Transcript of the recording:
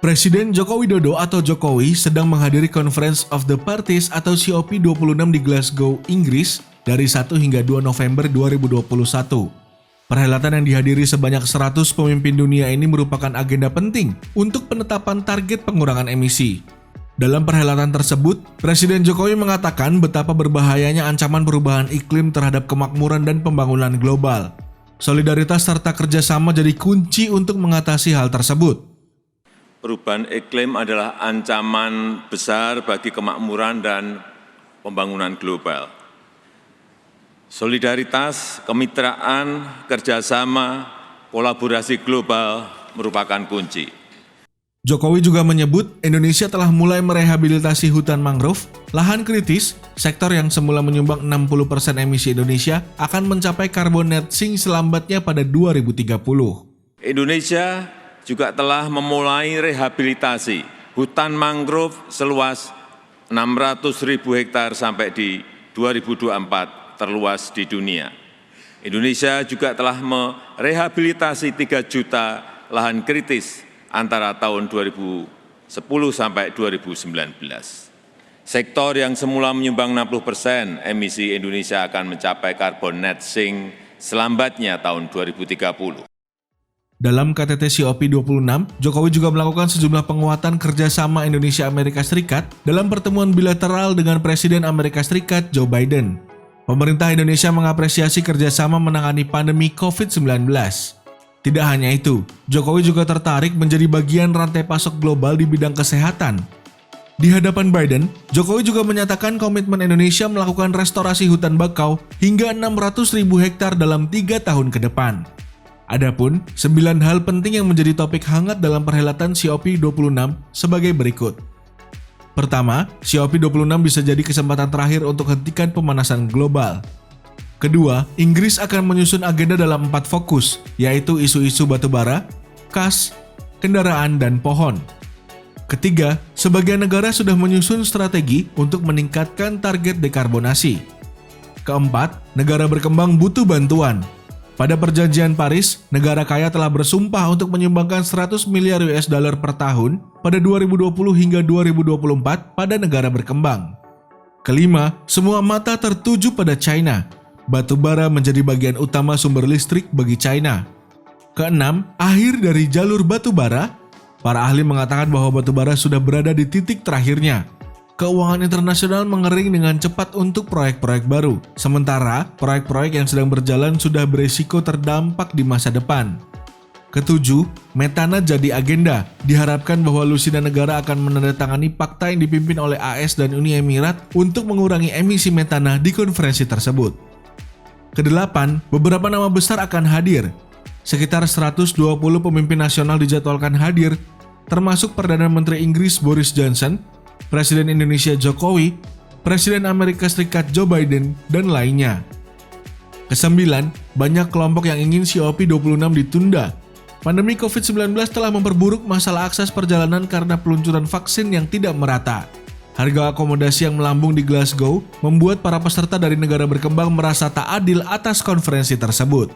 Presiden Joko Widodo atau Jokowi sedang menghadiri Conference of the Parties atau COP26 di Glasgow, Inggris dari 1 hingga 2 November 2021. Perhelatan yang dihadiri sebanyak 100 pemimpin dunia ini merupakan agenda penting untuk penetapan target pengurangan emisi. Dalam perhelatan tersebut, Presiden Jokowi mengatakan betapa berbahayanya ancaman perubahan iklim terhadap kemakmuran dan pembangunan global. Solidaritas serta kerjasama jadi kunci untuk mengatasi hal tersebut. Perubahan iklim adalah ancaman besar bagi kemakmuran dan pembangunan global. Solidaritas, kemitraan, kerjasama, kolaborasi global merupakan kunci. Jokowi juga menyebut Indonesia telah mulai merehabilitasi hutan mangrove, lahan kritis, sektor yang semula menyumbang 60% emisi Indonesia akan mencapai carbon net sink selambatnya pada 2030. Indonesia juga telah memulai rehabilitasi hutan mangrove seluas 600.000 hektar sampai di 2024 terluas di dunia. Indonesia juga telah merehabilitasi 3 juta lahan kritis antara tahun 2010 sampai 2019. Sektor yang semula menyumbang 60% emisi Indonesia akan mencapai carbon net sink selambatnya tahun 2030. Dalam KTT COP26, Jokowi juga melakukan sejumlah penguatan kerjasama Indonesia-Amerika Serikat dalam pertemuan bilateral dengan Presiden Amerika Serikat Joe Biden. Pemerintah Indonesia mengapresiasi kerjasama menangani pandemi COVID-19. Tidak hanya itu, Jokowi juga tertarik menjadi bagian rantai pasok global di bidang kesehatan. Di hadapan Biden, Jokowi juga menyatakan komitmen Indonesia melakukan restorasi hutan bakau hingga 600.000 hektar dalam 3 tahun ke depan. Adapun 9 hal penting yang menjadi topik hangat dalam perhelatan COP26 sebagai berikut. Pertama, COP26 bisa jadi kesempatan terakhir untuk hentikan pemanasan global. Kedua, Inggris akan menyusun agenda dalam 4 fokus, yaitu isu-isu batubara, kas, kendaraan, dan pohon. Ketiga, sebagian negara sudah menyusun strategi untuk meningkatkan target dekarbonasi. Keempat, negara berkembang butuh bantuan. Pada perjanjian Paris, negara kaya telah bersumpah untuk menyumbangkan 100 miliar US dollar per tahun pada 2020 hingga 2024 pada negara berkembang. Kelima, semua mata tertuju pada China. Batu bara menjadi bagian utama sumber listrik bagi China. Keenam, akhir dari jalur batu bara. Para ahli mengatakan bahwa batu bara sudah berada di titik terakhirnya. Keuangan internasional mengering dengan cepat untuk proyek-proyek baru, sementara proyek-proyek yang sedang berjalan sudah berisiko terdampak di masa depan. Ketujuh, metana jadi agenda. Diharapkan bahwa lusinan negara akan menandatangani fakta yang dipimpin oleh AS dan Uni Emirat untuk mengurangi emisi metana di konferensi tersebut. Kedelapan, beberapa nama besar akan hadir. Sekitar 120 pemimpin nasional dijadwalkan hadir, termasuk Perdana Menteri Inggris Boris Johnson, Presiden Indonesia Jokowi, Presiden Amerika Serikat Joe Biden, dan lainnya. Kesembilan, banyak kelompok yang ingin COP26 ditunda. Pandemi COVID-19 telah memperburuk masalah akses perjalanan karena peluncuran vaksin yang tidak merata. Harga akomodasi yang melambung di Glasgow membuat para peserta dari negara berkembang merasa tak adil atas konferensi tersebut.